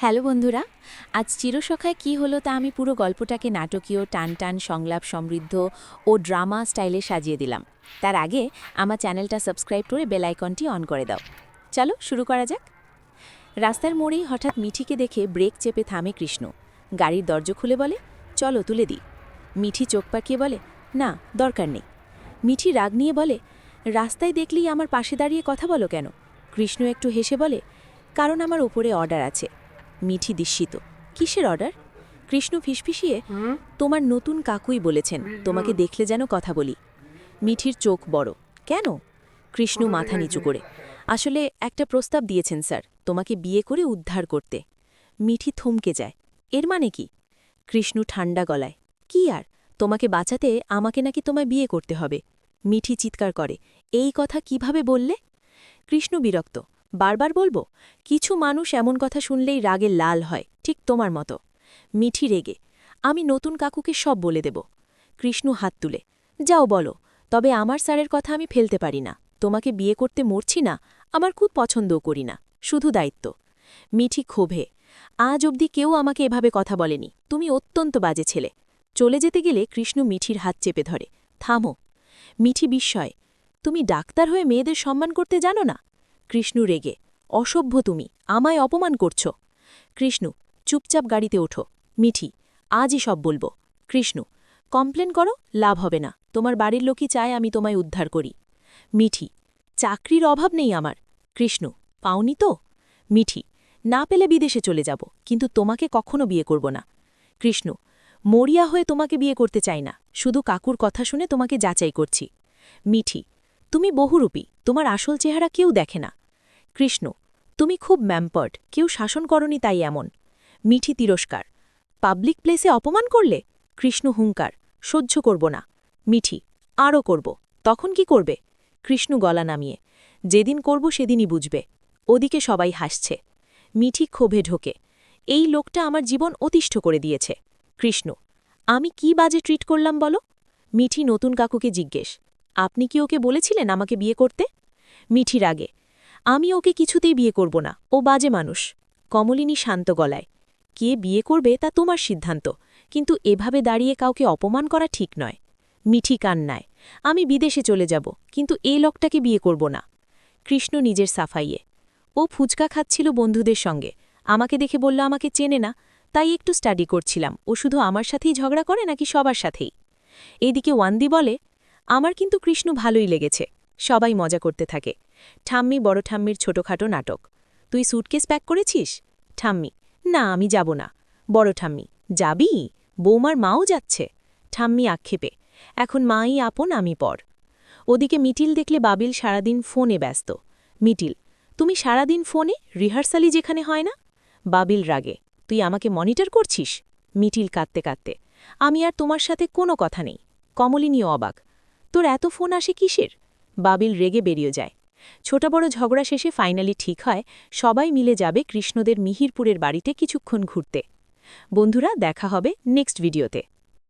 Hello বন্ধুরা, আজ চিরসখায় কী হলো তা আমি পুরো গল্পটাকে নাটকীয় টান টান সংলাপ সমৃদ্ধ ও ড্রামা স্টাইলে সাজিয়ে দিলাম। তার আগে আমার চ্যানেলটা সাবস্ক্রাইব করে বেল আইকনটি অন করে দাও। চলো শুরু করা যাক। রাস্তার মোড়েই হঠাৎ মিঠিকে দেখে ব্রেক চেপে থামে কৃষ্ণ। গাড়ির দরজা খুলে বলে, চলো তুলে দিই। মিঠি চোখ পাকিয়ে বলে, না দরকার নেই। মিঠি রাগ নিয়ে বলে, রাস্তায় দেখলেই আমার পাশে দাঁড়িয়ে কথা বলো কেন? কৃষ্ণ একটু হেসে বলে, কারণ আমার ওপরে অর্ডার আছে। মিঠি বিস্মিত, কিসের অর্ডার? কৃষ্ণ ফিসফিসিয়ে, তোমার নতুন কাকুই বলেছেন তোমাকে দেখলে যেন কথা বলি। মিঠির চোখ বড়, কেন? কৃষ্ণ মাথা নিচু করে, আসলে একটা প্রস্তাব দিয়েছেন স্যার, তোমাকে বিয়ে করে উদ্ধার করতে। মিঠি থমকে যায়, এর মানে কি? কৃষ্ণ ঠান্ডা গলায়, কি আর, তোমাকে বাঁচাতে আমাকে নাকি তোমায় বিয়ে করতে হবে। মিঠি চিৎকার করে, এই কথা কিভাবে বললে? কৃষ্ণ বিরক্ত, বারবার বলবো? কিছু মানুষ এমন কথা শুনলেই রাগে লাল হয়, ঠিক তোমার মতো। মিঠি রেগে, আমি নতুন কাকুকে সব বলে দেব। কৃষ্ণ হাত তুলে, যাও বলো, তবে আমার স্যারের কথা আমি ফেলতে পারি না। তোমাকে বিয়ে করতে মরছি না, আমার খুব পছন্দও করি না, শুধু দায়িত্ব। মিঠি ক্ষোভে, আজ অবধি কেউ আমাকে এভাবে কথা বলেনি, তুমি অত্যন্ত বাজে ছেলে। চলে যেতে গেলে কৃষ্ণ মিঠির হাত চেপে ধরে, থামো। মিঠি বিস্ময়, তুমি ডাক্তার হয়ে মেয়েদের সম্মান করতে জানো না? কৃষ্ণ রেগে, অসভ্য তুমি, আমায় অপমান করছো। কৃষ্ণ, চুপচাপ গাড়িতে ওঠো। মিঠি, আজই সব বলবো। কৃষ্ণ, কমপ্লেন করো, লাভ হবে না, তোমার বাড়ির লোকই চায় আমি তোমায় উদ্ধার করি। মিঠি, চাকরির অভাব নেই আমার। কৃষ্ণ, পাওনি তো? মিঠি, না পেলে বিদেশে চলে যাব, কিন্তু তোমাকে কখনো বিয়ে করব না। কৃষ্ণ, মরিয়া হয়ে তোমাকে বিয়ে করতে চাই না, শুধু কাকুর কথা শুনে তোমাকে যাচাই করছি। মিঠি, তুমি বহুরূপী, তোমার আসল চেহারা কেউ দেখে না। কৃষ্ণ, তুমি খুব ম্যাম্পার্ড, কেউ শাসন করনি তাই এমন। মিঠি তিরস্কার, পাবলিক প্লেসে অপমান করলে? কৃষ্ণ হুঙ্কার, সহ্য করব না। মিঠি, আরও করব, তখন কি করবে? কৃষ্ণ গলা নামিয়ে, যেদিন করব সেদিনই বুঝবে। ওদিকে সবাই হাসছে। মিঠি ক্ষোভে ঢোকে, এই লোকটা আমার জীবন অতিষ্ঠ করে দিয়েছে। কৃষ্ণ, আমি কি বাজে ট্রিট করলাম বলো? মিঠি নতুন কাকুকে জিজ্ঞেস, আপনি কি ওকে বলেছিলেন আমাকে বিয়ে করতে? মিঠি রাগে, আমি ওকে কিছুতেই বিয়ে করব না, ও বাজে মানুষ। কমলিনী শান্ত গলায়, কে বিয়ে করবে তা তোমার সিদ্ধান্ত, কিন্তু এভাবে দাঁড়িয়ে কাউকে অপমান করা ঠিক নয়। মিঠি কান্নায়, আমি বিদেশে চলে যাব, কিন্তু এই লোকটাকে বিয়ে করব না। কৃষ্ণ নিজের সাফাইয়ে, ও ফুচকা খাচ্ছিল বন্ধুদের সঙ্গে, আমাকে দেখে বলল আমাকে চেনে না, তাই একটু স্টাডি করছিলাম, ও শুধু আমার সাথেই ঝগড়া করে নাকি সবার সাথেই। এদিকে ওয়ান্দি বলে, আমার কিন্তু কৃষ্ণ ভালোই লেগেছে। সবাই মজা করতে থাকে। ঠাম্মি বড় ঠাম্মির ছোটখাটো নাটক, তুই সুটকেস প্যাক করেছিস? ঠাম্মি, না আমি যাব না। বড় ঠাম্মি, যাবি? বৌমার মাও যাচ্ছে। ঠাম্মি আক্ষেপে, এখন মাই আপন আমি পর। ওদিকে মিটিল দেখলে বাবিল সারাদিন ফোনে ব্যস্ত। মিটিল, তুমি সারাদিন ফোনে, রিহার্সালই যেখানে হয় না? বাবিল রাগে, তুই আমাকে মনিটর করছিস? মিটিল কাঁদতে কাঁদতে, আমি আর তোমার সাথে কোনো কথা নেই। কমলিনীও অবাক, তোর এত ফোন আসে কিসের? বাবিল রেগে বেরিয়ে যায়। ছোট বড় ঝগড়া শেষে ফাইনালি ঠিক হয়, সবাই মিলে যাবে কৃষ্ণদের মিহিরপুরের বাড়িতে কিছুক্ষণ ঘুরতে। বন্ধুরা, দেখা হবে নেক্সট ভিডিওতে।